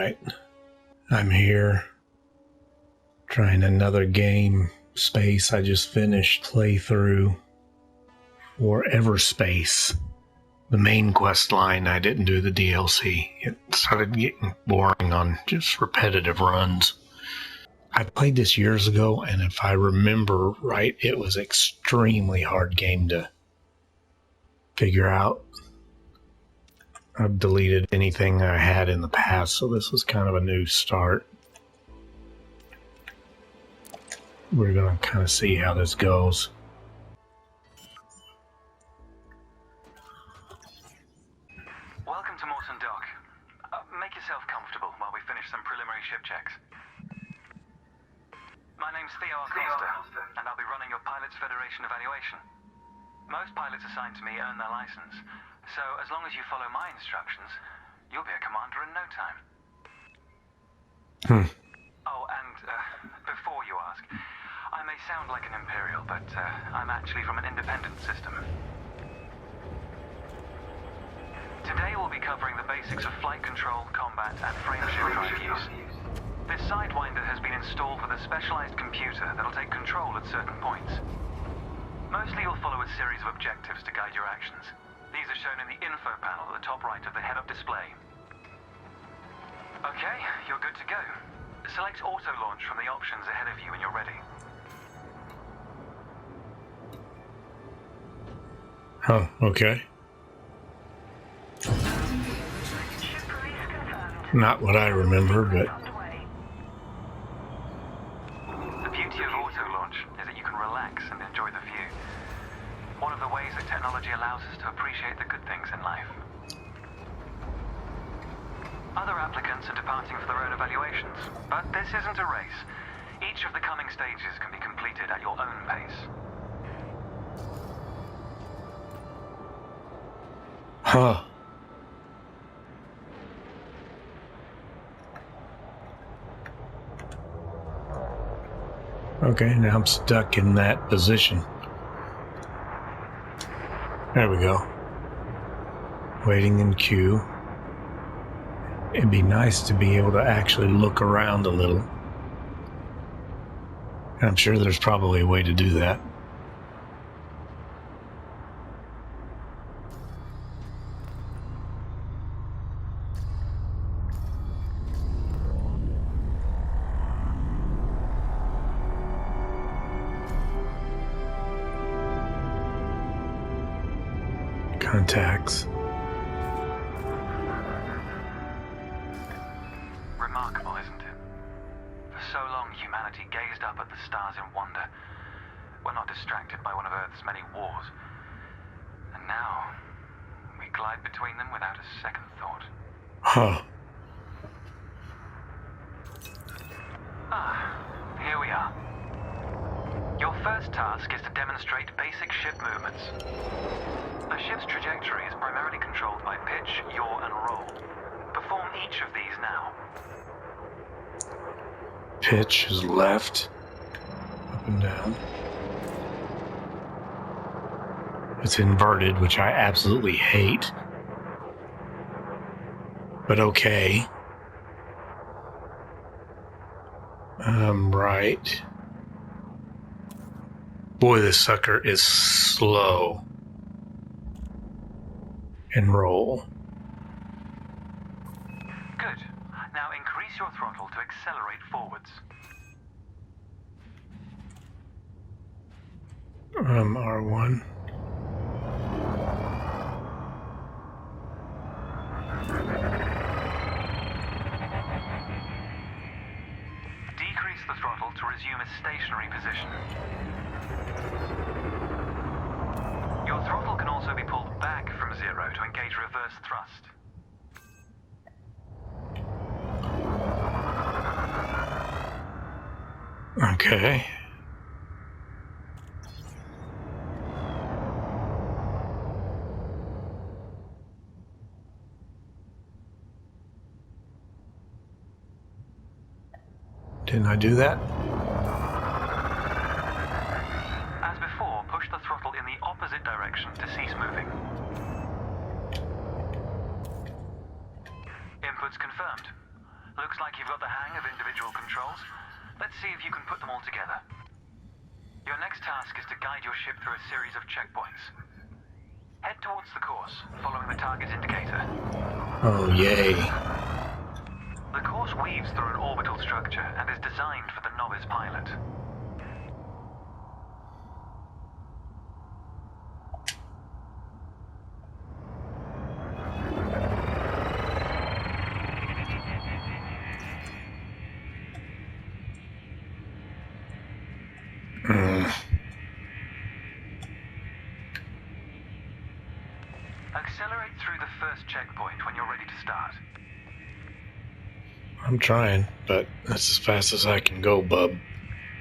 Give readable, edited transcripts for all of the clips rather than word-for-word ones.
Alright, I'm here trying another game, Space. I just finished playthrough for Everspace. The main quest line, I didn't do the DLC. It started getting boring on just repetitive runs. I played this years ago, and if I remember right, it was an extremely hard game to figure out. I've deleted anything I had in the past, so this was kind of a new start. We're going to kind of see how this goes. Welcome to Morton Dock. Make yourself comfortable while we finish some preliminary ship checks. My name's Theo Acosta, and I'll be running your Pilots Federation evaluation. Most pilots assigned to me earn their license, so as long as you follow my instructions, you'll be a commander in no time. Oh, and before you ask, I may sound like an Imperial, but I'm actually from an independent system. Today we'll be covering the basics of flight control, combat, and frameshift drive use. This Sidewinder has been installed with a specialized computer that'll take control at certain points. Mostly you'll follow a series of objectives to guide your actions. These are shown in the info panel at the top right of the head-up display. Okay, you're good to go. Select auto launch from the options ahead of you when you're ready. Oh, okay. Not what I remember, but... The beauty of auto launch is that you can relax and enjoy the view. One of the ways that technology allows us to appreciate the good things in life. Other applicants are departing for their own evaluations, but this isn't a race. Each of the coming stages can be completed at your own pace. Huh. Okay, now I'm stuck in that position. There we go. Waiting in queue. It'd be nice to be able to actually look around a little. And I'm sure there's probably a way to do that. Contacts. Remarkable, isn't it? For so long, humanity gazed up at the stars in wonder. We're not distracted by one of Earth's many wars. And now, we glide between them without a second thought. Huh. Here we are. Your first task is to demonstrate basic ship movements. A ship's trajectory is primarily controlled by pitch, yaw, and roll. Perform each of these now. Pitch is left, up and down. It's inverted, which I absolutely hate. But okay. Right. Boy, this sucker is slow. And roll. Good. Now increase your throttle to accelerate forwards. R1. Decrease the throttle to resume a stationary position. Your throttle can also be pulled back from 0 to engage reverse thrust. Okay. Didn't I do that? As before, push the throttle in the opposite direction to cease moving. Inputs confirmed. like you've got the hang of individual controls. Let's see if you can put them all together. Your next task is to guide your ship through a series of checkpoints. Head towards the course, following the target indicator. Oh, yay. The course weaves through an orbital structure and is designed for the novice pilot. Accelerate through the first checkpoint when you're ready to start. I'm trying, but that's as fast as I can go, bub.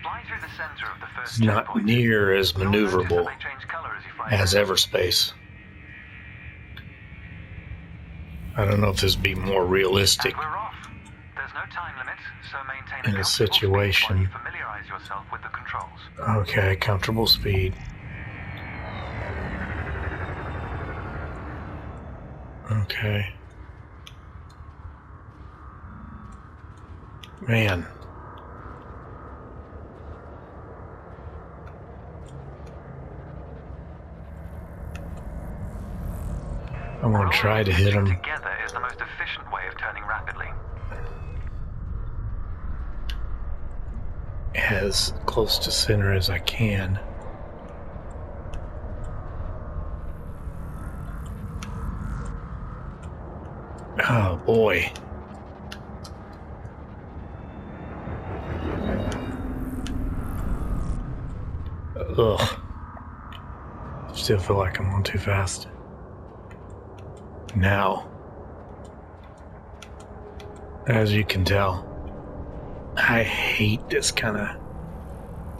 Fly through the center of the first It's not checkpoint. near as You'll notice maneuverable that they change color as you fly as through. Everspace. I don't know if this would be more realistic And we're off. There's no time limit, so maintain in a comfortable speed situation. while you familiarize yourself with the controls. Okay, comfortable speed. Okay. Man. I'm going to try to hit him Together is the most efficient way of turning rapidly. as close to center as I can. Oh boy. Ugh. Still feel like I'm on too fast. Now, as you can tell, I hate this kind of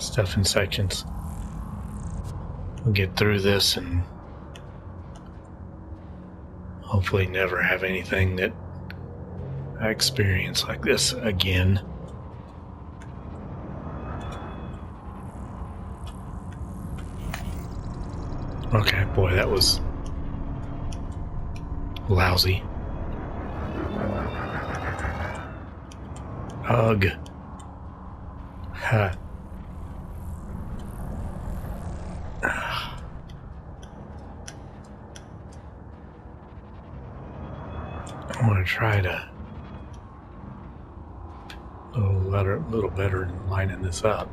stuff in sections. We'll get through this and hopefully never have anything that I experience like this again. Okay, boy, that was lousy. Ugh. Ha. I want to try to a little better in lining this up.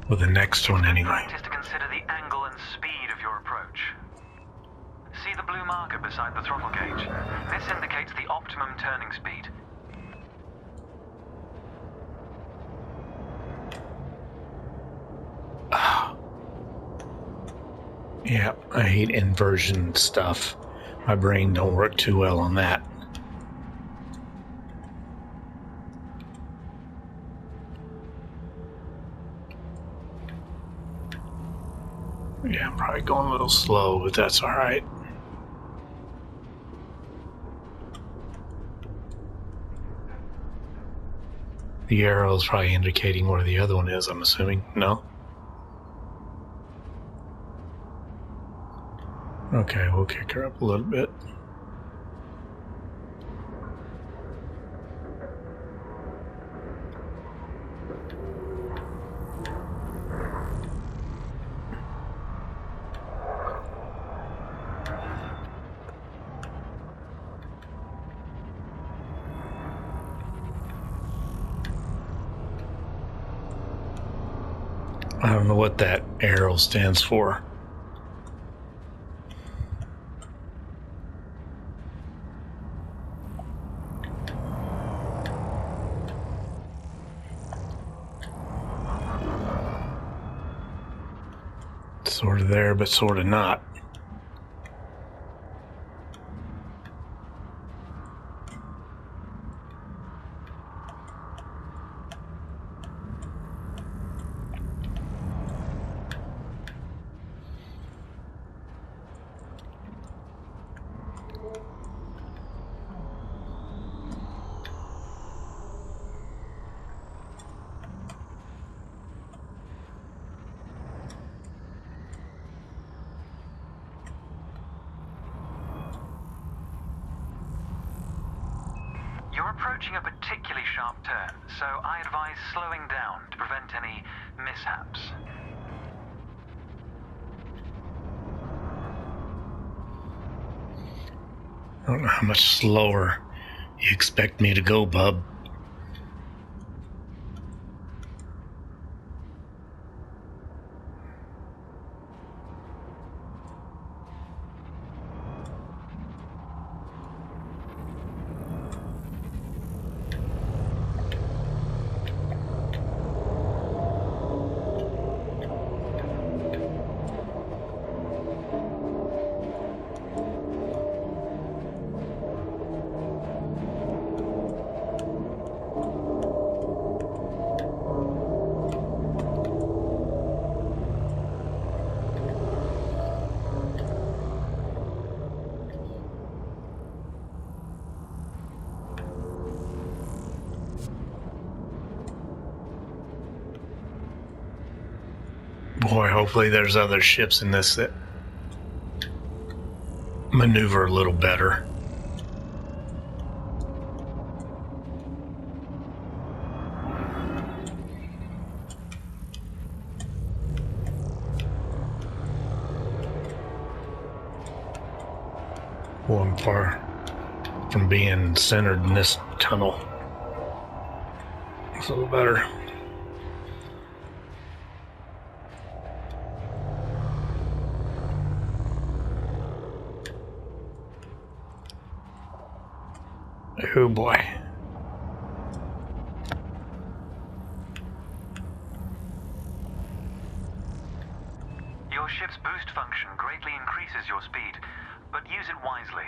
With the next one, anyway. Practice to consider the angle and speed of your approach. See the blue marker beside the throttle gauge. This indicates the optimum turning speed. Yeah, I hate inversion stuff. My brain don't work too well on that. Yeah, I'm probably going a little slow, but that's all right. The arrow is probably indicating where the other one is, I'm assuming. No? Okay, we'll kick her up a little bit. I don't know what that arrow stands for. Sort of there, but sort of not. You're approaching a particularly sharp turn, so I advise slowing down to prevent any mishaps. I don't know how much slower you expect me to go, bub. Boy, hopefully there's other ships in this that maneuver a little better. Boy, I'm far from being centered in this tunnel. It's a little better. Oh boy. Your ship's boost function greatly increases your speed, but use it wisely.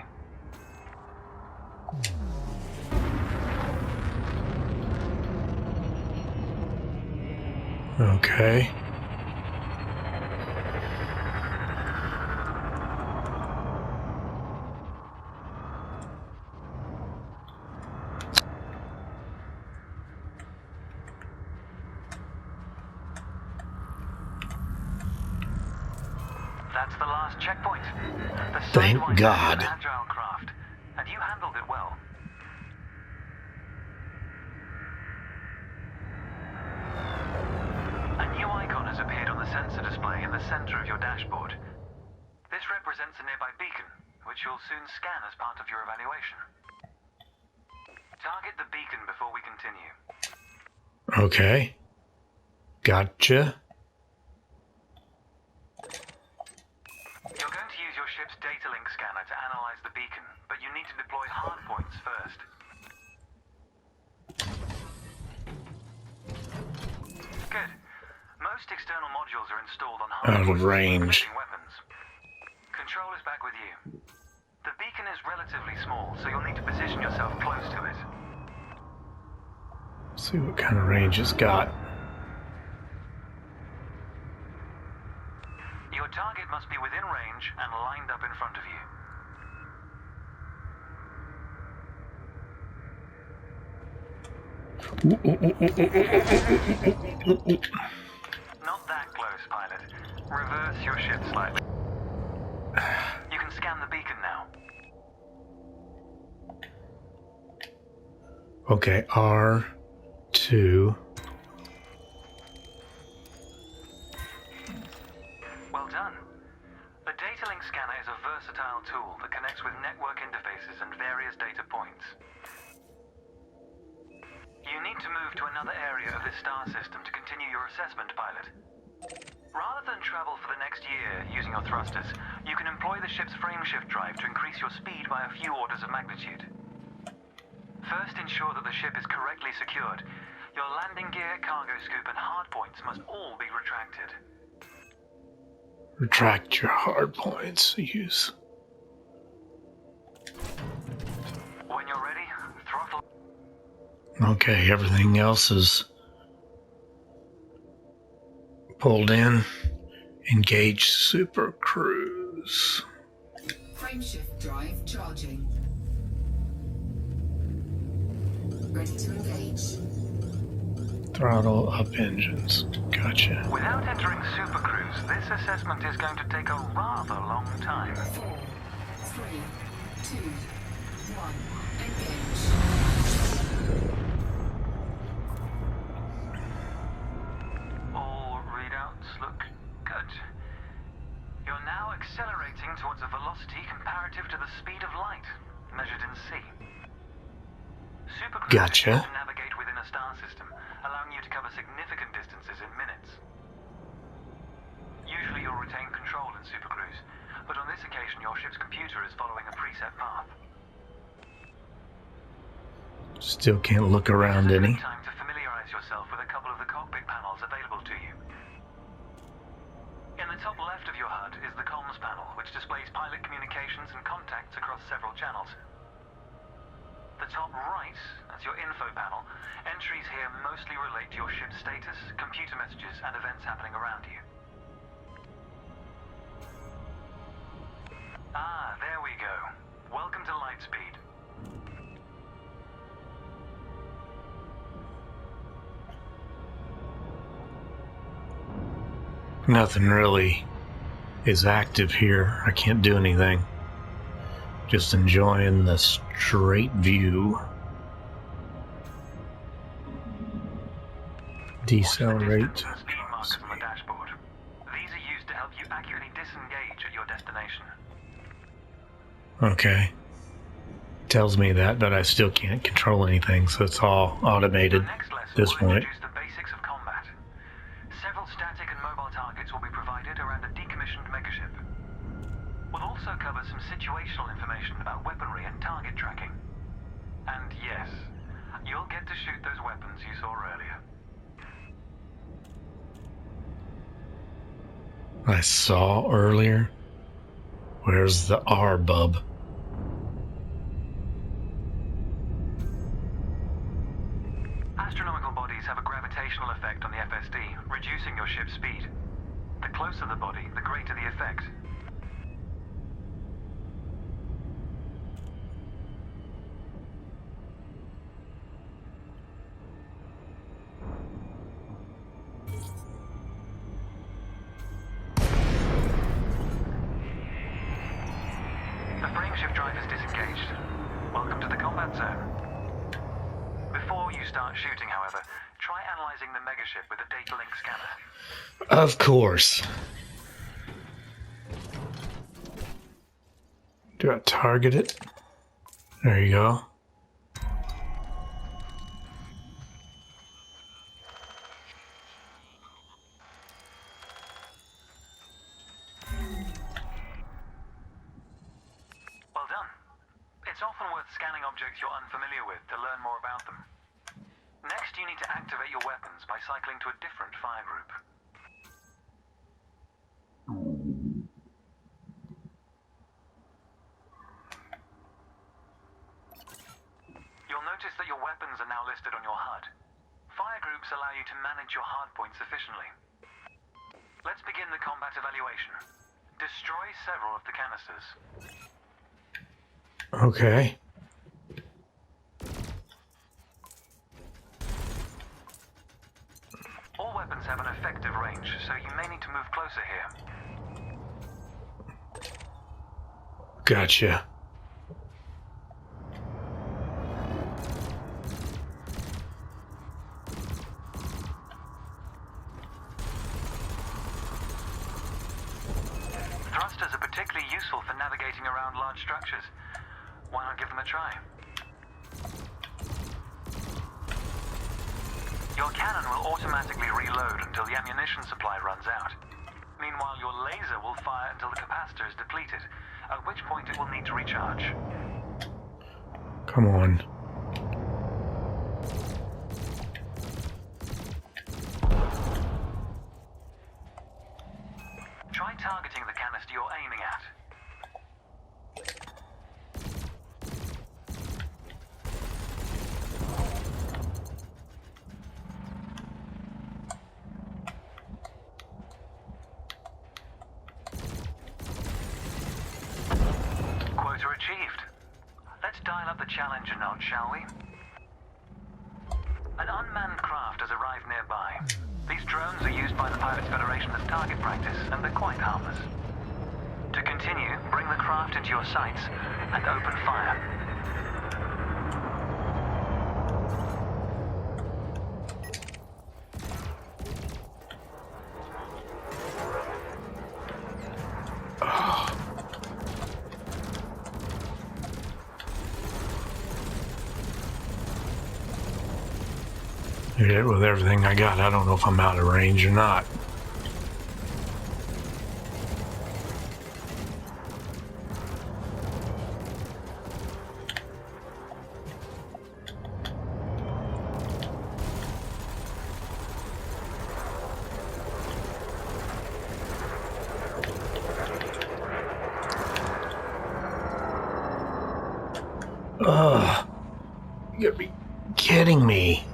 Okay. That's the last checkpoint. The Thank Sidewinder God. is an agile craft, and you handled it well. A new icon has appeared on the sensor display in the center of your dashboard. This represents a nearby beacon, which you'll soon scan as part of your evaluation. Target the beacon before we continue. Okay. Gotcha. You're going to use your ship's data link scanner to analyze the beacon, but you need to deploy hardpoints first. Good. Most external modules are installed on Out of range. weapons. Control is back with you. The beacon is relatively small, so you'll need to position yourself close to it. See what kind of range it's got. Your target must be within range and lined up in front of you. Not that close, pilot. Reverse your ship slightly. You can scan the beacon now. Okay, R2. Well done. The data link scanner is a versatile tool that connects with network interfaces and various data points. You need to move to another area of this star system to continue your assessment, pilot. Rather than travel for the next year using your thrusters, you can employ the ship's frameshift drive to increase your speed by a few orders of magnitude. First, ensure that the ship is correctly secured. Your landing gear, cargo scoop, and hardpoints must all be retracted. Retract your hard points. Use. When you're ready, throttle. Okay, everything else is pulled in. Engage Supercruise. Frameshift drive charging. Ready to engage. Throttle up engines. Gotcha. Without entering Supercruise, this assessment is going to take a rather long time. 4, 3, 2, 1, engage. Supercruise Gotcha. Assist can navigate within a star system, allowing you to cover significant distances in minutes. Usually you'll retain control in Supercruise, but on this occasion your ship's computer is following a preset path. Still can't look around any. Time to familiarize yourself with a couple of the cockpit panels available to you. In the top left of your HUD is the comms panel, which displays pilot communications and contacts across several channels. The top right, that's your info panel. Entries here mostly relate to your ship's status, computer messages, and events happening around you. Ah, there we go. Welcome to Lightspeed. Nothing really is active here. I can't do anything. Just enjoying the straight view. Decelerate. Speed markers on the dashboard. These are used to help you accurately disengage at your destination. Okay. Tells me that, but I still can't control anything, so it's all automated Next lesson at this will point. introduce the basics of combat. Several static and mobile targets will be provided around a decommissioned megaship. We'll also cover some situational information about weaponry and target tracking. And yes, you'll get to shoot those weapons you saw earlier. I saw earlier. Where's the R-bub? Astronomical bodies have a gravitational effect on the FSD, reducing your ship's speed. The closer the body, the greater the effect. The frameshift drive is disengaged. Welcome to the combat zone. Before you start shooting, however, try analyzing the megaship with a data link scanner. Of course. Do I target it? There you go. Well done. It's often worth scanning objects you're unfamiliar with to learn more about them. Next, you need to activate your weapons by cycling to a different fire group. You'll notice that your weapons are now listed on your HUD. Fire groups allow you to manage your hardpoints efficiently. Let's begin the combat evaluation. Destroy several of the canisters. Okay. All weapons have an effective range, so you may need to move closer here. Gotcha. Thrusters are particularly useful for navigating around large structures. Why not give them a try? Your cannon will automatically reload until the ammunition supply runs out. Meanwhile, your laser will fire until the capacitor is depleted, at which point it will need to recharge. Come on. Try targeting the canister you're aiming at. Quota achieved. Let's dial up the challenge a notch, shall we? An unmanned craft has arrived nearby. These drones are used by the Pilots Federation as target practice, and they're quite harmless. To continue, bring the craft into your sights and open fire. Hit it with everything I got. I don't know if I'm out of range or not. Ugh. You gotta be kidding me.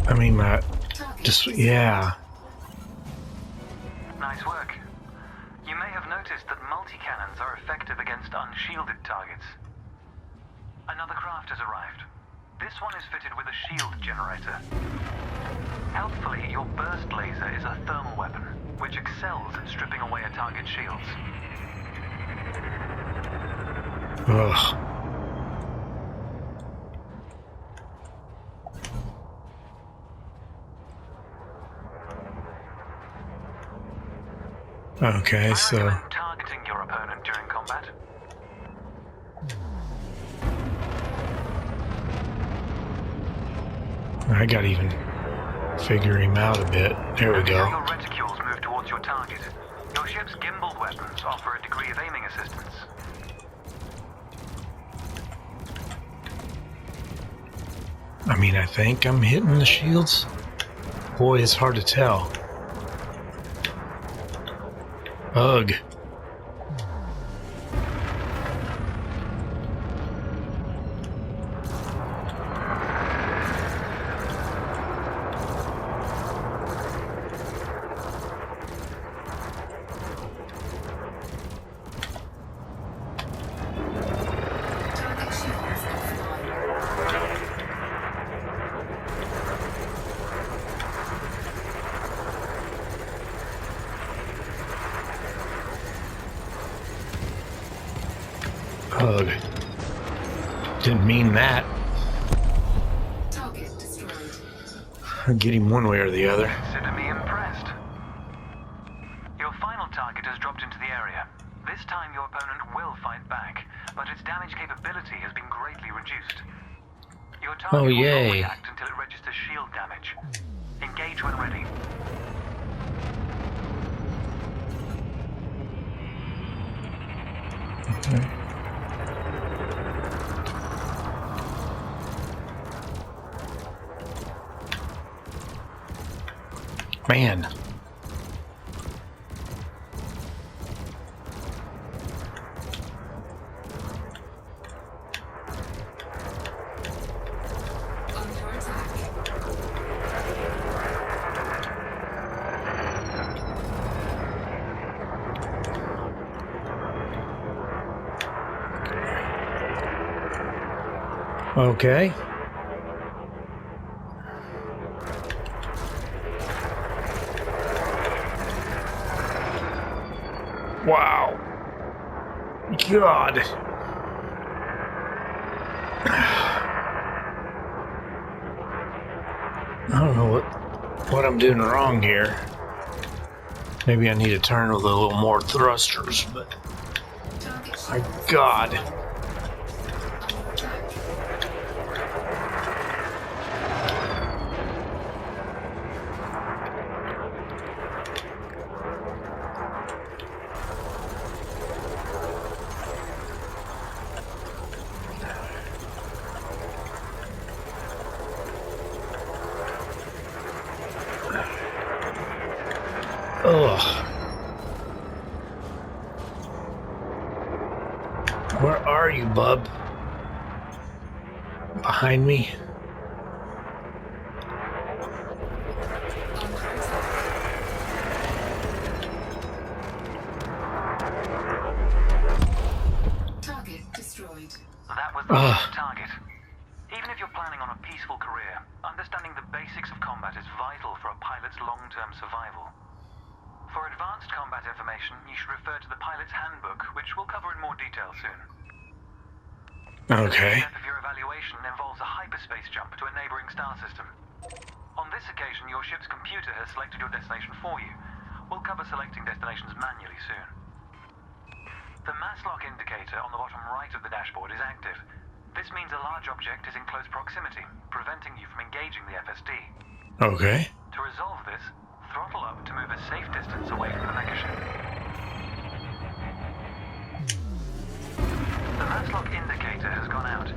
I mean, yeah. Nice work. You may have noticed that multi-cannons are effective against unshielded targets. Another craft has arrived. This one is fitted with a shield generator. Helpfully, your burst laser is a thermal weapon, which excels at stripping away a target's shields. Ugh. Okay, so I recommend targeting your opponent during combat. I gotta even figure him out a bit. There we go. Your reticules move towards your target. Your ship's gimbal weapons offer a degree of aiming assistance. I mean, I think I'm hitting the shields. Boy, it's hard to tell. Ugh. Target shields offline. Ugh. Didn't mean that. Target destroyed. I'll get him one way or the other. Consider me impressed. Your final target has dropped into the area. This time your opponent will fight back, but its damage capability has been greatly reduced. Your target Oh, will yay. not react until it registers shield damage. Engage when ready. Okay. Man. Under attack. Okay. Wow. God. I don't know what I'm doing wrong here. Maybe I need to turn with a little more thrusters, but Target my shields God. under attack. Ugh. Where are you, bub? Behind me? Under attack. Target destroyed. That was the last target. Even if you're planning on a peaceful career, understanding the basics of combat is vital for a pilot's long-term survival. For advanced combat information, you should refer to the pilot's handbook, which we'll cover in more detail soon. Okay. The next step of your evaluation involves a hyperspace jump to a neighboring star system. On this occasion, your ship's computer has selected your destination for you. We'll cover selecting destinations manually soon. The mass lock indicator on the bottom right of the dashboard is active. This means a large object is in close proximity, preventing you from engaging the FSD. Okay. To resolve this, throttle up to move a safe distance away from the megaship. The mass lock indicator has gone out.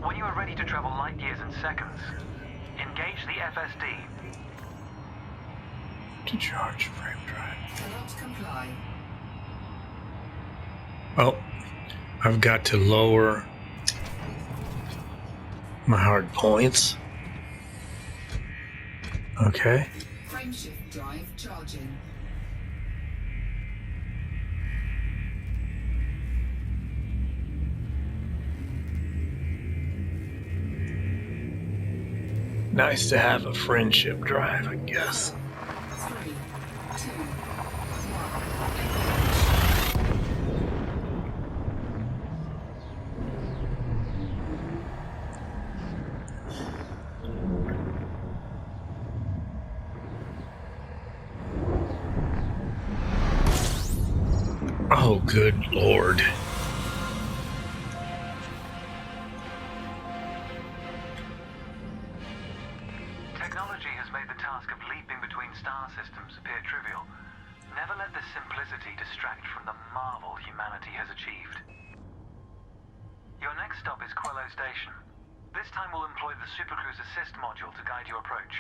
When you are ready to travel light years in seconds, engage the FSD. To charge frame drive. Cannot comply. Oh, I've got to lower my hard points. Okay. Frameshift drive charging. Nice to have a friendship drive, I guess. 3, 2, 1. Oh, good Lord. Technology has made the task of leaping between star systems appear trivial. Never let this simplicity distract from the marvel humanity has achieved. Your next stop is Quello Station. This time we'll employ the Supercruise Assist module to guide your approach.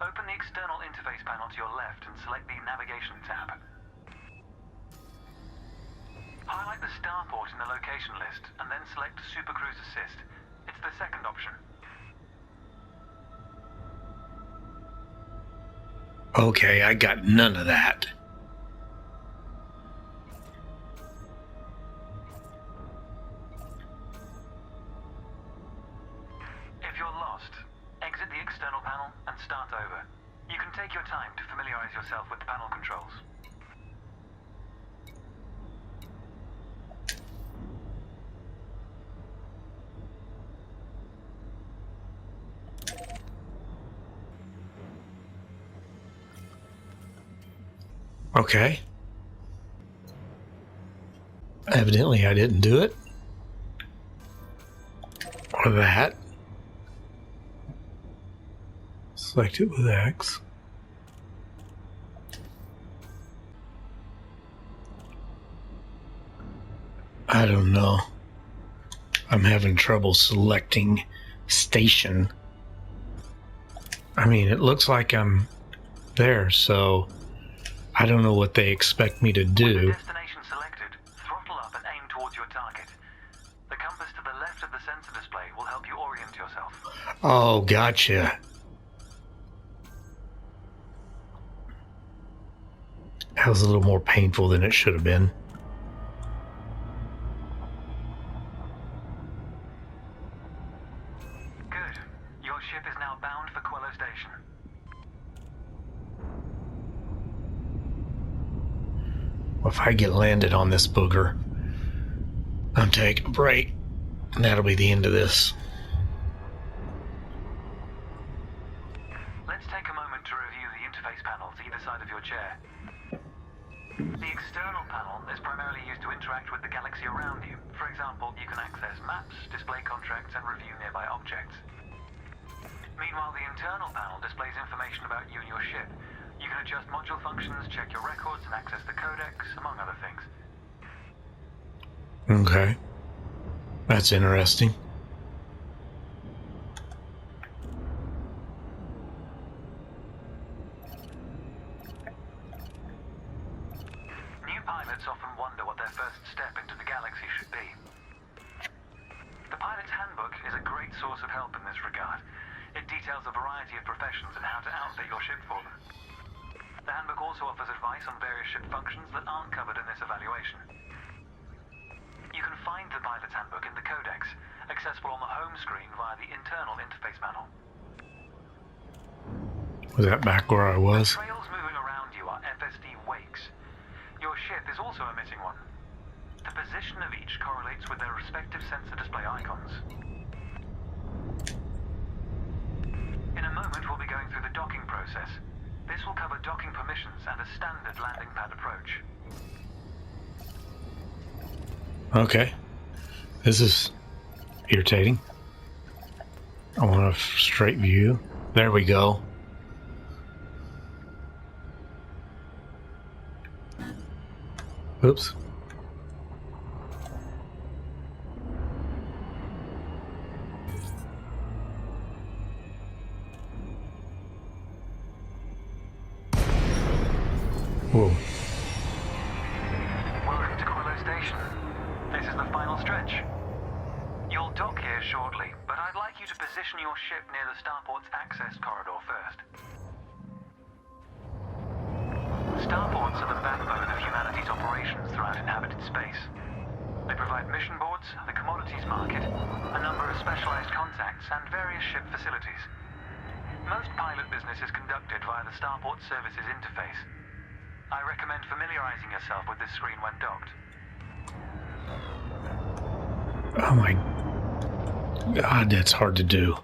Open the external interface panel to your left and select the Navigation tab. Highlight the starport in the location list and then select Supercruise Assist. It's the second option. Okay, I got none of that. If you're lost, exit the external panel and start over. You can take your time to familiarize yourself with the panel controls. Okay. Evidently I didn't do it. Or that. Select it with X. I don't know. I'm having trouble selecting station. I mean, it looks like I'm there, so I don't know what they expect me to With do. the destination selected, throttle up and aim towards your target. The compass to the left of the sensor display will help you orient yourself. Oh, gotcha. That was a little more painful than it should have been. Good. Your ship is now bound for Quello Station. Well, if I get landed on this booger, I'm taking a break. And that'll be the end of this. Let's take a moment to review the interface panels either side of your chair. The external panel is primarily used to interact with the galaxy around you. For example, you can access maps, display contracts, and review nearby objects. Meanwhile, the internal panel displays information about you and your ship. You can adjust module functions, check your records, and access the codex, among other things. Okay. That's interesting. New pilots often wonder what their first step into the galaxy should be. The pilot's handbook is a great source of help in this regard. It details a variety of professions and how to outfit your ship for them. The handbook also offers advice on various ship functions that aren't covered in this evaluation. You can find the pilot's handbook in the codex, accessible on the home screen via the internal interface panel. Was that back where I was? Trails moving around you are FSD wakes. Your ship is also emitting one. The position of each correlates with their respective sensor display icons. In a moment, we'll be going the standard landing pad approach. Okay. This is irritating. I want a straight view. There we go. Oops. Whoa. Welcome to Quillo Station. This is the final stretch. You'll dock here shortly, but I'd like you to position your ship near the starport's access corridor first. Starports are the backbone of humanity's operations throughout inhabited space. They provide mission boards, the commodities market, a number of specialized contacts, and various ship facilities. Most pilot business is conducted via the Starport Services interface. I recommend familiarizing yourself with this screen when docked. Oh my God, that's hard to do.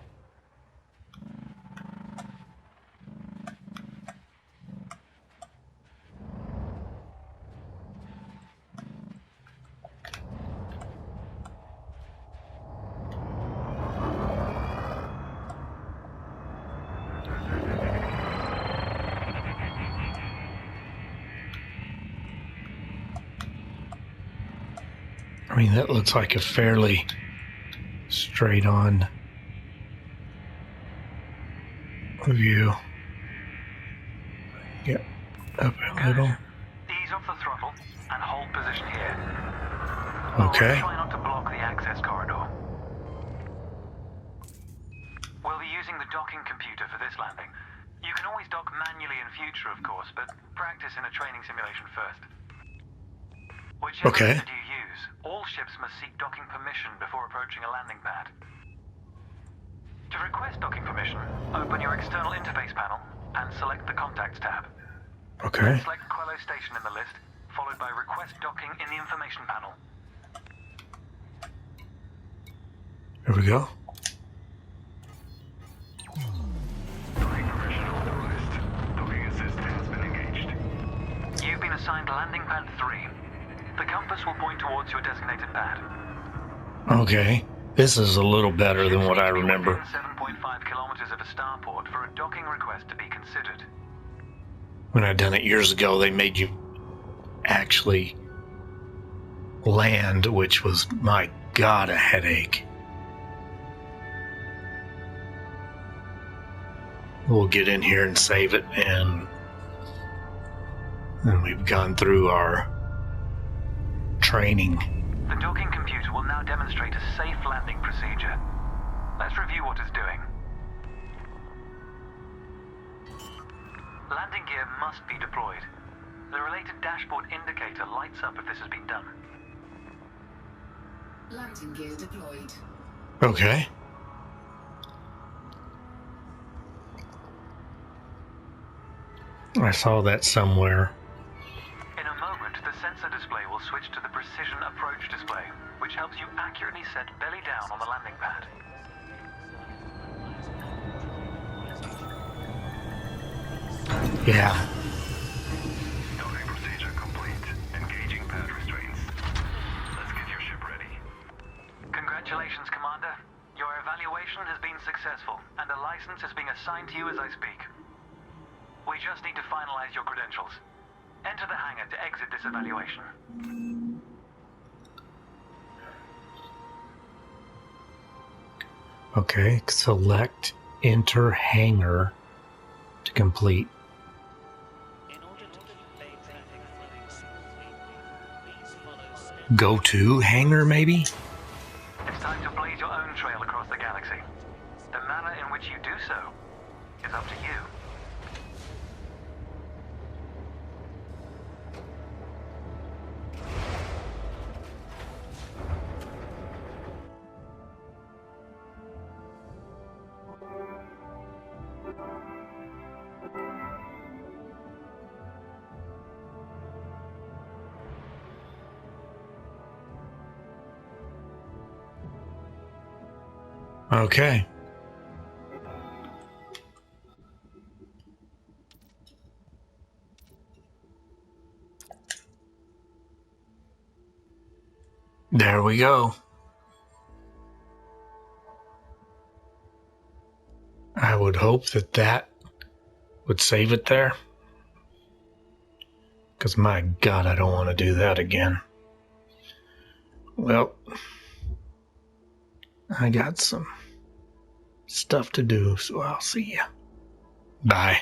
I mean, that looks like a fairly straight on view. Get up a little. Ease off the throttle and hold position here. Okay. Try not to block the access corridor. We'll be using the docking computer for this landing. You can always dock manually in future, of course, but practice in a training simulation first. Whichever Okay. method you use, all ships must seek docking permission before approaching a landing pad. To request docking permission, open your external interface panel and select the Contacts tab. Okay. Select Quillo Station in the list, followed by Request Docking in the Information panel. There we go. Docking permission authorized. Docking Assist has been engaged. You've been assigned Landing Pad 3. The compass will point towards your designated pad. Okay. This is a little better than what I remember. 7.5 kilometers of a starport for a docking request to be considered. When I done it years ago, they made you actually land, which was, my God, a headache. We'll get in here and save it, and we've gone through our training. The docking computer will now demonstrate a safe landing procedure. Let's review what it's doing. Landing gear must be deployed. The related dashboard indicator lights up if this has been done. Landing gear deployed. Okay. I saw that somewhere. In a moment, the sensor display will switch to the Precision Approach display, which helps you accurately set belly down on the landing pad. Yeah. Docking procedure complete. Engaging pad restraints. Let's get your ship ready. Congratulations, Commander. Your evaluation has been successful, and a license is being assigned to you as I speak. We just need to finalize your credentials. Enter the hangar to exit this evaluation. Okay. Select enter hangar to complete. Go to hangar, maybe? It's time to blaze your own trail across the galaxy. The manner in which you do so is up to you. Okay. There we go. I would hope that would save it there. Because my God, I don't want to do that again. Well, I got some stuff to do, so I'll see ya. Bye.